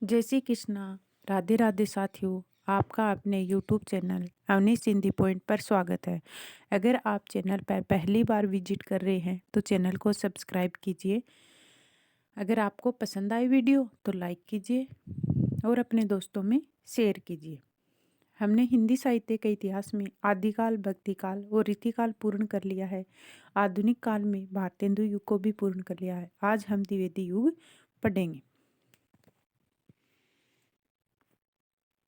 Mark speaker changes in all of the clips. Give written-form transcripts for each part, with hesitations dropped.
Speaker 1: जय श्री कृष्णा। राधे राधे साथियों, आपका अपने YouTube channel Avni Sindhi point पर स्वागत है। अगर आप चैनल पर पहली बार विजिट कर रहे हैं तो चैनल को सब्सक्राइब कीजिए। अगर आपको पसंद आई वीडियो तो लाइक कीजिए और अपने दोस्तों में शेयर कीजिए। हमने हिंदी साहित्य के इतिहास में आदिकाल, भक्तिकाल और रीतिकाल पूर्ण कर लिया है। आधुनिक काल में भारतेंदु युग को भी पूर्ण कर लिया है। आज हम द्विवेदी युग पढ़ेंगे।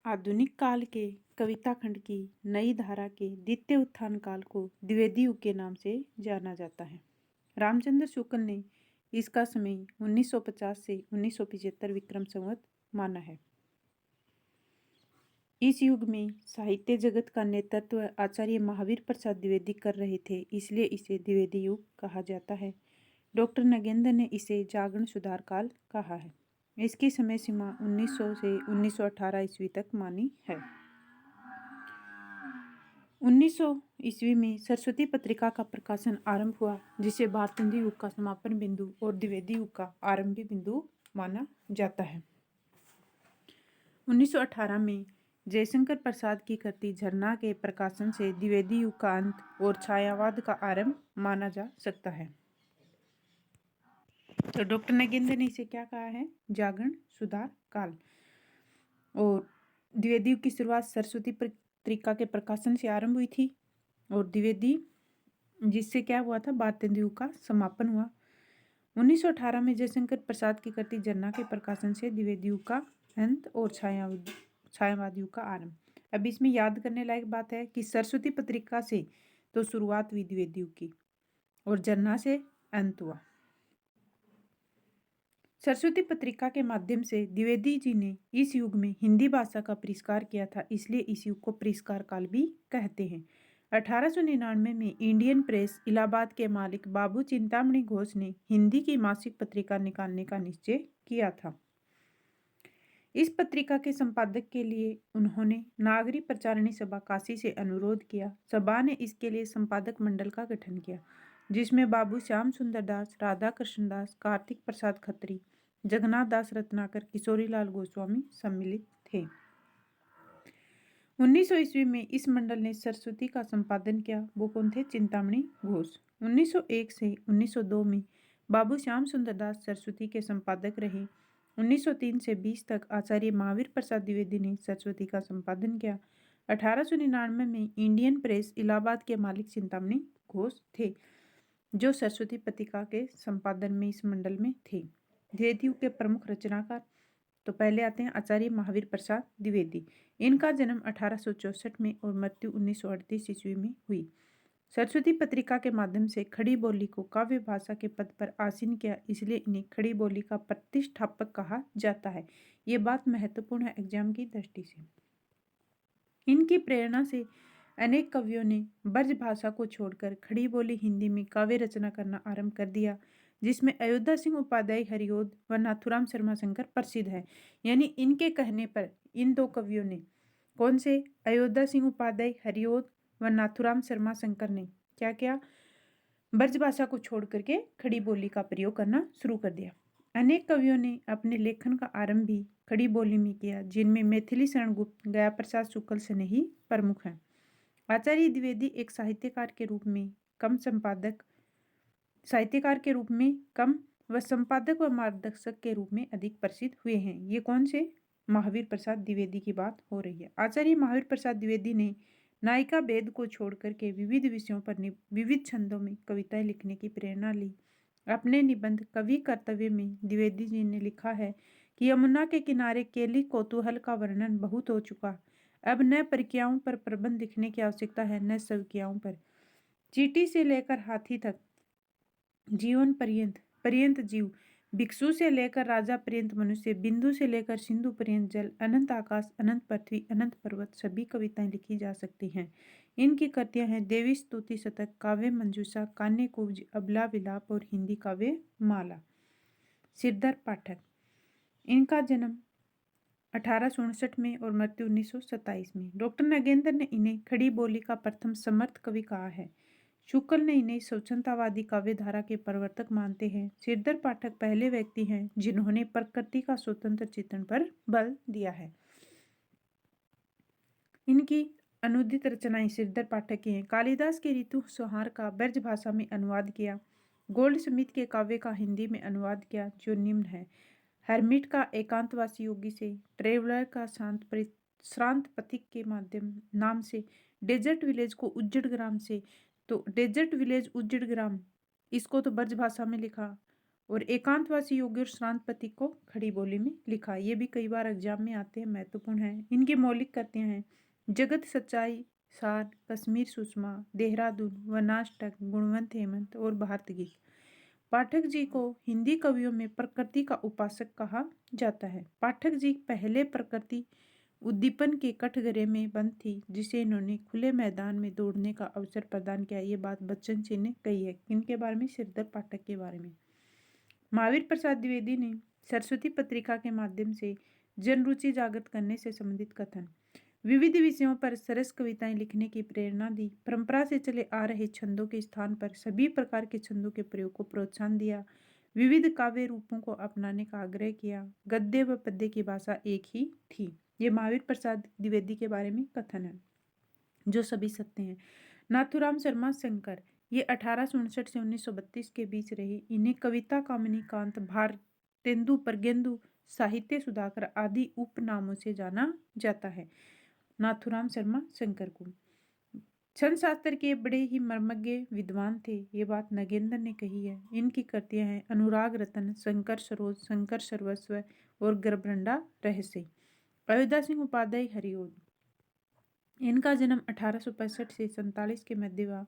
Speaker 1: आधुनिक काल के कविता खंड की नई धारा के द्वितीय उत्थान काल को द्विवेदी युग के नाम से जाना जाता है। रामचंद्र शुक्ल ने इसका समय 1950 से 1975 विक्रम संवत माना है। इस युग में साहित्य जगत का नेतृत्व आचार्य महावीर प्रसाद द्विवेदी कर रहे थे, इसलिए इसे द्विवेदी युग कहा जाता है। डॉक्टर नगेंद्र ने इसे जागरण सुधार काल कहा है। इसकी समय सीमा 1900 से 1918 ईस्वी तक मानी है। 1900 ईस्वी में सरस्वती पत्रिका का प्रकाशन आरंभ हुआ, जिसे भारतेंदु युग का समापन बिंदु और द्विवेदी युग का आरंभी बिंदु माना जाता है। 1918 में जयशंकर प्रसाद की कृति झरना के प्रकाशन से द्विवेदी युग का अंत और छायावाद का आरंभ माना जा सकता है। तो डॉक्टर नगेंद्र ने इसे क्या कहा है? जागरण सुधार काल। और द्विवेदी युग की शुरुआत सरस्वती पत्रिका के प्रकाशन से आरंभ हुई थी और द्विवेदी जिससे क्या हुआ था, भारतेंदु युग का समापन हुआ। 1918 में जयशंकर प्रसाद की कृति झरना के प्रकाशन से द्विवेदी युग का अंत और छायावाद युग का आरंभ। अब इसमें याद करने लायक बात है कि सरस्वती पत्रिका से तो शुरुआत हुई द्विवेदी युग की और झरना से अंत हुआ। सरस्वती पत्रिका के माध्यम से द्विवेदी जी ने इस युग में हिंदी भाषा का परिष्कार किया था, इसलिए इस युग को परिष्कार काल भी कहते हैं। 1899 में इंडियन प्रेस इलाहाबाद के मालिक बाबू चिंतामणि घोष ने हिंदी की मासिक पत्रिका निकालने का निश्चय किया था। इस पत्रिका के संपादक के लिए उन्होंने नागरी प्रचारणी सभा काशी से अनुरोध किया। सभा ने इसके लिए संपादक मंडल का गठन किया, जिसमें बाबू श्याम सुंदर दास, राधा कृष्ण दास, कार्तिक प्रसाद खत्री, जगन्नाथ दास रत्नाकर, किशोरीलाल गोस्वामी सम्मिलित थे। 1900 ईस्वी में इस मंडल ने सरस्वती का संपादन किया। वो कौन थे? चिंतामणि घोष। 1901 से 1902 में बाबू श्याम सुंदर दास सरस्वती के संपादक रहे। 1903 से 20 तक आचार्य महावीर प्रसाद द्विवेदी ने सरस्वती का संपादन किया। 1899 में इंडियन प्रेस इलाहाबाद के मालिक चिंतामणि घोष थे, जो सरस्वती पत्रिका के संपादन में इस मंडल में थे। द्विवेदी युग के प्रमुख रचनाकार तो पहले आते हैं आचार्य महावीर प्रसाद द्विवेदी। इनका जन्म 1864 में और मृत्यु 1938 ईस्वी में हुई। सरस्वती पत्रिका के माध्यम से खड़ी बोली को काव्य भाषा के पद पर आसीन किया, इसलिए इन्हें खड़ी बोली का प्रतिष्ठापक कहा जाता है। ये बात महत्वपूर्ण है एग्जाम की दृष्टि से। इनकी प्रेरणा से अनेक कवियों ने ब्रज भाषा को छोड़कर खड़ी बोली हिंदी में काव्य रचना करना आरंभ कर दिया, जिसमें अयोध्या सिंह उपाध्याय हरिओद व नाथुराम शर्मा शंकर प्रसिद्ध है। यानी इनके कहने पर इन दो कवियों ने, कौन से? अयोध्या सिंह उपाध्याय हरिओद व नाथुराम शर्मा शंकर ने क्या किया? ब्रज भाषा को छोड़ करके खड़ी बोली का प्रयोग करना शुरू कर दिया। अनेक कवियों ने अपने लेखन का आरंभ भी खड़ी बोली में किया, जिनमें मैथिली शरण गुप्त, गया प्रसाद शुक्ल स्नेही प्रमुख हैं। आचार्य द्विवेदी एक साहित्यकार के रूप में कम व संपादक व मार्गदर्शक के रूप में अधिक प्रसिद्ध हुए हैं। ये कौन से? महावीर प्रसाद द्विवेदी की बात हो रही है। आचार्य महावीर प्रसाद द्विवेदी ने नायिका भेद को छोड़कर के विविध विषयों पर विविध छंदों में कविताएं लिखने की प्रेरणा ली। अपने निबंध कवि कर्तव्य में द्विवेदी जी ने लिखा है कि यमुना के किनारे केली कौतूहल का वर्णन बहुत हो चुका। अब न परिक्रियाओं पर प्रबंध लिखने की आवश्यकता है, न सविक्रियाओं पर। चींटी से लेकर हाथी तक जीवन पर्यंत जीव, भिक्षु से लेकर राजा पर्यंत मनुष्य, बिंदु से लेकर सिंधु पर्यंत जल, अनंत आकाश, अनंत पृथ्वी, अनंत पर्वत, सभी कविताएं लिखी जा सकती हैं। इनकी कृतियां हैं देवी स्तुति शतक, काव्य मंजूषा, कान्य कुब्ज, अबला विलाप और हिंदी काव्य माला। सिरदर पाठक, इनका जन्म 1859 में और मृत्यु 1927 में। डॉक्टर नगेंद्र ने इन्हें खड़ी बोली का प्रथम समर्थ कवि कहा है। शुक्ल ने इन्हें स्वच्छंदतावादी काव्य धारा के प्रवर्तक मानते हैं। सिरदर पाठक पहले व्यक्ति हैं जिन्होंने प्रकृति का स्वतंत्र चित्रण पर बल दिया है। इनकी अनुदित रचनाएं सिरदर पाठक की हैं। कालिदास के ऋतु संहार का ब्रज भाषा में अनुवाद किया। गोल्ड स्मिथ के काव्य का हिंदी में अनुवाद किया जो निम्न है। हर्मिट का एकांतवासी योगी से, ट्रेवलर का श्रांत पथिक के माध्यम नाम से, डेजर्ट विलेज को उज्जड़ ग्राम से, तो डेजर्ट विलेज उज्जड़ ग्राम इसको तो ब्रज भाषा में लिखा, और एकांतवासी योगी और श्रांत पथिक को खड़ी बोली में लिखा। ये भी कई बार एग्जाम में आते हैं, महत्वपूर्ण है। इनकी मौलिक कृतियां हैं जगत सच्चाई, सार, कश्मीर सुषमा, देहरादून, वनाष्टक, गुणवंत हेमंत और भारत गीत। पाठक जी को हिंदी कवियों में प्रकृति का उपासक कहा जाता है। पाठक जी पहले प्रकृति उद्दीपन के कठघरे में बंद थी जिसे इन्होंने खुले मैदान में दौड़ने का अवसर प्रदान किया। ये बात बच्चन सिंह ने कही है। किनके बारे में? सिरदर पाठक के बारे में। महावीर प्रसाद द्विवेदी ने सरस्वती पत्रिका के माध्यम से जनरुचि जागृत करने से संबंधित कथन, विविध विषयों पर सरस कविताएं लिखने की प्रेरणा दी, परंपरा से चले आ रहे छंदों के स्थान पर सभी प्रकार के छंदों के प्रयोग को प्रोत्साहन दिया, विविध काव्य रूपों को अपनाने का आग्रह किया, गद्य व पद्य की भाषा एक ही थी। ये महावीर प्रसाद द्विवेदी के बारे में कथन है जो सभी सत्य हैं। नाथूराम शर्मा शंकर, ये 1859 से 1932 के बीच रहे। इन्हें कविता कामिनी कांत, भारतेंदु, प्रज्ञेंदु, साहित्य सुधाकर आदि उपनामों से जाना जाता है। नाथूराम शर्मा शंकर को छंद शास्त्र के बड़े ही मर्मज्ञ विद्वान थे। ये बात नगेंद्र ने कही है। इनकी कृतियां हैं अनुराग रतन, शंकर सरोज, शंकर सर्वस्व और गर्भरंडा रहस्य। अयोध्या सिंह उपाध्याय हरिओद, इनका जन्म 1865 से 47 के मध्य हुआ।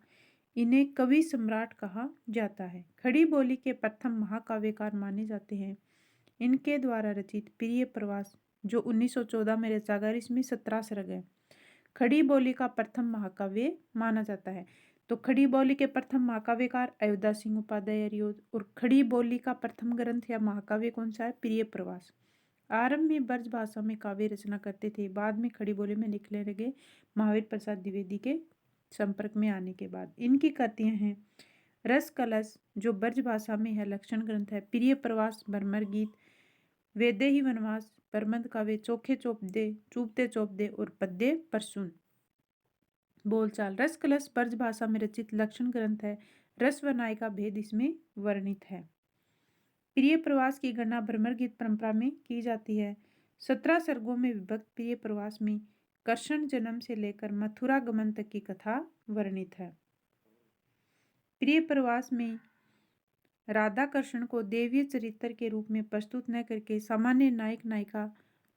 Speaker 1: इन्हें कवि सम्राट कहा जाता है। खड़ी बोली के प्रथम महाकाव्यकार माने जाते हैं। इनके द्वारा रचित प्रिय प्रवास जो 1914 में रचा गया, इसमें 17 सर्ग है। खड़ी बोली का प्रथम महाकाव्य माना जाता है। तो खड़ी बोली के प्रथम महाकाव्यकार अयोध्या सिंह उपाध्याय हरिओद, और खड़ी बोली का प्रथम ग्रंथ या महाकाव्य कौन सा है? प्रिय प्रवास। आरंभ में ब्रज भाषा में काव्य रचना करते थे, बाद में खड़ी बोली में लिखने लगे महावीर प्रसाद द्विवेदी के संपर्क में आने के बाद। इनकी कृतियां हैं रस कलश जो ब्रज भाषा में है, लक्षण ग्रंथ है, प्रिय प्रवास, भ्रमर गीत, वैदेही वनवास, प्रबंध काव्य, चोखे चौपदे, चूपते चौपदे और पद्य प्रसून। बोलचाल, रस कलश ब्रज भाषा में रचित लक्षण ग्रंथ है। रस व नाय का भेद इसमें वर्णित है। प्रिय प्रवास की गणना भ्रमर गीत परंपरा में की जाती है। 17 सर्गों में विभक्त प्रिय प्रवास में कृष्ण जन्म से लेकर मथुरा गमन तक की कथा वर्णित है। प्रिय प्रवास में राधा कृष्ण को देवीय चरित्र के रूप में प्रस्तुत न करके सामान्य नायक नायिका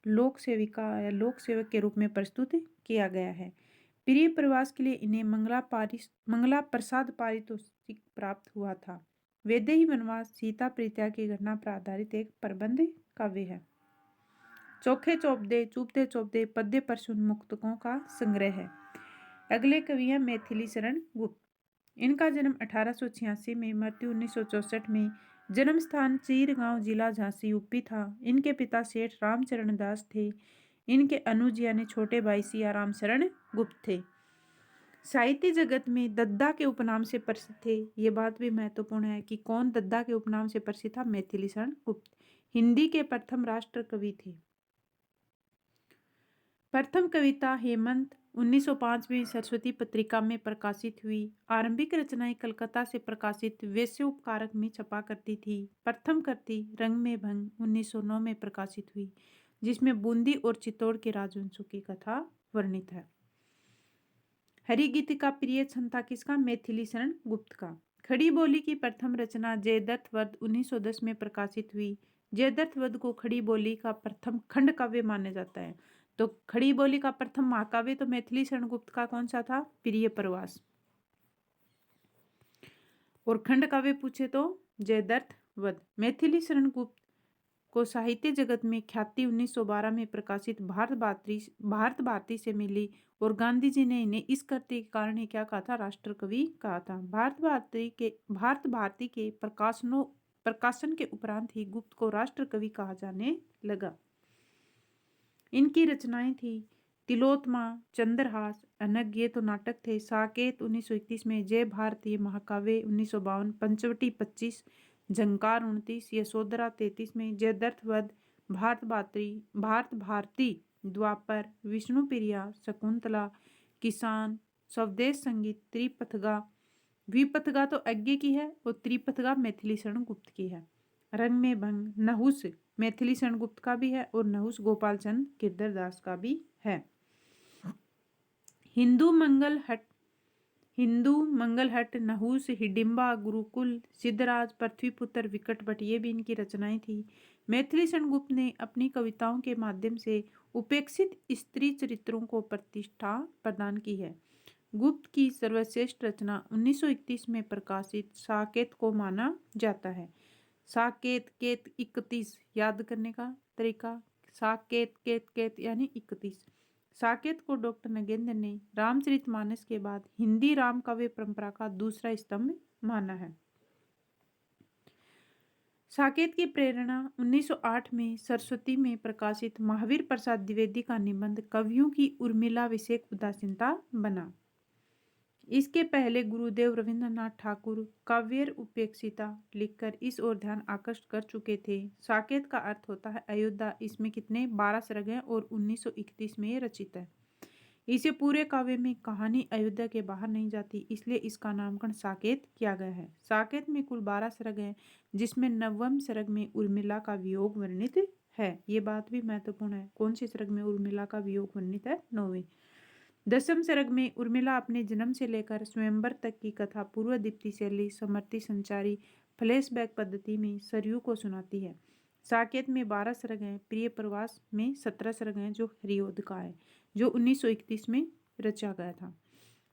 Speaker 1: लोक सेविका या लोक सेवक के रूप में प्रस्तुत किया गया है। प्रिय प्रवास के लिए इन्हें मंगला प्रसाद पारितोषिक प्राप्त हुआ था। वैदेही वनवास सीता परित्याग की घटना पर आधारित एक प्रबंध काव्य है। चोखे चौपदे, चूपते चौपदे, पद्य प्रसून मुक्तकों का संग्रह है। अगले कवि हैं मैथिली शरण गुप्त। इनका जन्म 1886 में, मृत्यु 1964 में। जन्म स्थान चीरगांव, जिला झांसी, यूपी था। इनके पिता सेठ रामचरण दास थे। इनके अनुज यानी छोटे भाई सियाराम शरण गुप्त थे। साहित्य जगत में दद्दा के उपनाम से प्रसिद्ध थे। ये बात भी महत्वपूर्ण है कि कौन दद्दा के उपनाम से प्रसिद्ध था? मैथिली शरण गुप्त। हिंदी के प्रथम राष्ट्र कवि थे। प्रथम कविता हेमंत 1905 में सरस्वती पत्रिका में प्रकाशित हुई। आरंभिक रचनाएं कलकत्ता से प्रकाशित वैश्य उपकारक में छपा करती थी। प्रथम कृति रंग में भंग 1909 में प्रकाशित हुई, जिसमें बूंदी और चित्तौड़ के राजवंशों की कथा वर्णित है। हरिगीत का प्रिय छंद था किसका? मैथिली शरण गुप्त का। खड़ी बोली की प्रथम रचना जयद्रथ वध 1910 में प्रकाशित हुई। जयद्रथ वध को खड़ी बोली का प्रथम खंड काव्य माना जाता है। तो खड़ी बोली का प्रथम महाकाव्य तो मैथिली शरण गुप्त का कौन सा था? प्रिय प्रवास। और खंड काव्य पूछे तो जयद्रथ वध। मैथिली शरण गुप्त को साहित्य जगत में ख्याति 1912 में प्रकाशित भारत भारती से मिली, और गांधी जी ने इन्हें इस कृति के कारण ही क्या कहा था? राष्ट्र कवि कहा था। भारत भारती के प्रकाशन के उपरांत ही गुप्त को राष्ट्र कवि कहा जाने लगा। इनकी रचनाएं थी तिलोत्तमा, चंद्रहास, अनग ये तो नाटक थे। साकेत 1931 में, जय भारतीय महाकाव्य 1952, पंचवटी 25, झंकार 29, यशोधरा 33 में, जयद्रथ वध, भारत भारती द्वापर, विष्णुप्रिया, शकुंतला, किसान, स्वदेश संगीत, त्रिपथगा। द्विपथगा तो अज्ञे की है और त्रिपथगा मैथिली शरण गुप्त की है। रंग में भंग, नहुस मैथिली शरण गुप्त का भी है और नहुस गोपाल चंद गिरधरदास का भी है। हिंदू मंगल हट, नहुस, हिडिंबा, गुरुकुल, सिद्धराज, पृथ्वीपुत्र, विकटभट ये भी इनकी रचनाएं थी। मैथिली शरण गुप्त ने अपनी कविताओं के माध्यम से उपेक्षित स्त्री चरित्रों को प्रतिष्ठा प्रदान की है। गुप्त की सर्वश्रेष्ठ रचना 1931 में प्रकाशित साकेत को माना जाता है। साकेत केत 31 याद करने का तरीका, साकेत केत केत यानी 31। साकेत को डॉक्टर नगेंद्र ने रामचरितमानस के बाद हिंदी राम काव्य परंपरा का दूसरा स्तंभ माना है। साकेत की प्रेरणा 1908 में सरस्वती में प्रकाशित महावीर प्रसाद द्विवेदी का निबंध कवियों की उर्मिला विषयक उदासीनता बना। इसके पहले गुरुदेव रविंद्रनाथ ठाकुर काव्यर उपेक्षिता लिखकर इस ओर ध्यान आकर्षित कर चुके थे। साकेत का अर्थ होता है अयोध्या। इसमें कितने 12 सर्ग हैं और 1931 में ये रचित है। इसे पूरे काव्य में कहानी अयोध्या के बाहर नहीं जाती, इसलिए इसका नामकरण साकेत किया गया है। साकेत में कुल 12 सर्ग हैं, जिसमें 9वें सर्ग में उर्मिला का वियोग वर्णित है। ये बात भी महत्वपूर्ण है। कौन सी सर्ग में उर्मिला का वियोग वर्णित है? 9वें। 10वें सर्ग में उर्मिला अपने जन्म से लेकर स्वयंवर तक की कथा पूर्व दीप्ति शैली, समर्थी संचारी, फ्लैशबैक पद्धति में सरयू को सुनाती है। साकेत में 12 सर्ग हैं। प्रिय प्रवास में 17 सर्ग हैं, जो हरिओद का है, जो 1931 में रचा गया था।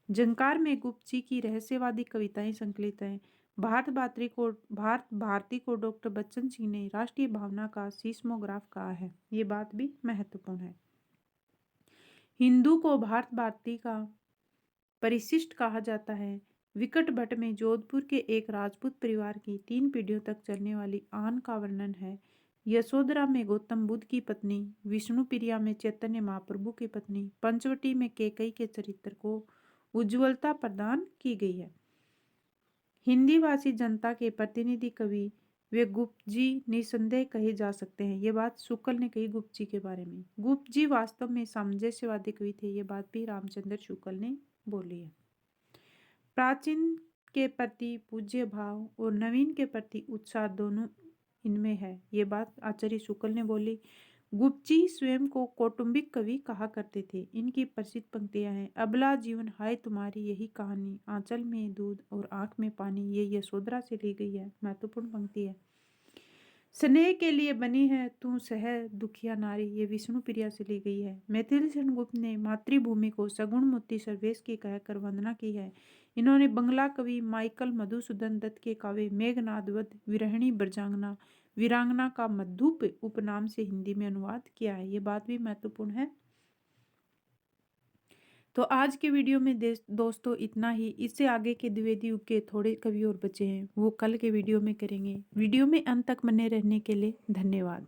Speaker 1: झंकार में गुप्त जी की रहस्यवादी कविताएं संकलित हैं। भारत भारती को डॉक्टर बच्चन सिंह ने राष्ट्रीय भावना का सीस्मोग्राफ कहा है। ये बात भी महत्वपूर्ण है। हिंदू को भारत भारती का परिशिष्ट कहा जाता है। विकट भट्ट में जोधपुर के एक राजपूत परिवार की 3 पीढ़ियों तक चलने वाली आन का वर्णन है। यशोधरा में गौतम बुद्ध की पत्नी, विष्णुप्रिया में चैतन्य महाप्रभु की पत्नी, पंचवटी में कैकेयी के चरित्र को उज्ज्वलता प्रदान की गई है। हिंदी भाषी जनता के प्रतिनिधि कवि वे गुप्त जी निसंदेह कहे जा सकते हैं। ये बात शुक्ल ने कही गुप्त जी के बारे में। गुप्त जी वास्तव में सामंजस्यवादी कवि थे। ये बात भी रामचंद्र शुक्ल ने बोली है। प्राचीन के प्रति पूज्य भाव और नवीन के प्रति उत्साह दोनों इनमें है। ये बात आचार्य शुक्ल ने बोली। गुप्त जी स्वयं को कौटुंबिक कवि कहा करते थे। इनकी प्रसिद्ध पंक्तियां हैं, अबला जीवन हाय तुम्हारी यही कहानी, आंचल में दूध और आंख में पानी। ये यशोधरा से ली गई है, महत्वपूर्ण पंक्ति है। स्नेह के लिए बनी है तू सह दुखिया नारी, ये विष्णुप्रिया से ली गई है। मैथिली शरण गुप्त ने मातृभूमि को सगुण मोती सर्वेश की कहकर वंदना की है। इन्होंने बंगला कवि माइकल मधुसूदन दत्त के काव्य मेघनाद वध विरहिणी ब्रजांगना वीरांगना का मधुप उपनाम से हिंदी में अनुवाद किया है। ये बात भी महत्वपूर्ण है। तो आज के वीडियो में दोस्तों इतना ही। इससे आगे के द्विवेदी युग के थोड़े कवि और बचे हैं, वो कल के वीडियो में करेंगे। वीडियो में अंत तक बने रहने के लिए धन्यवाद।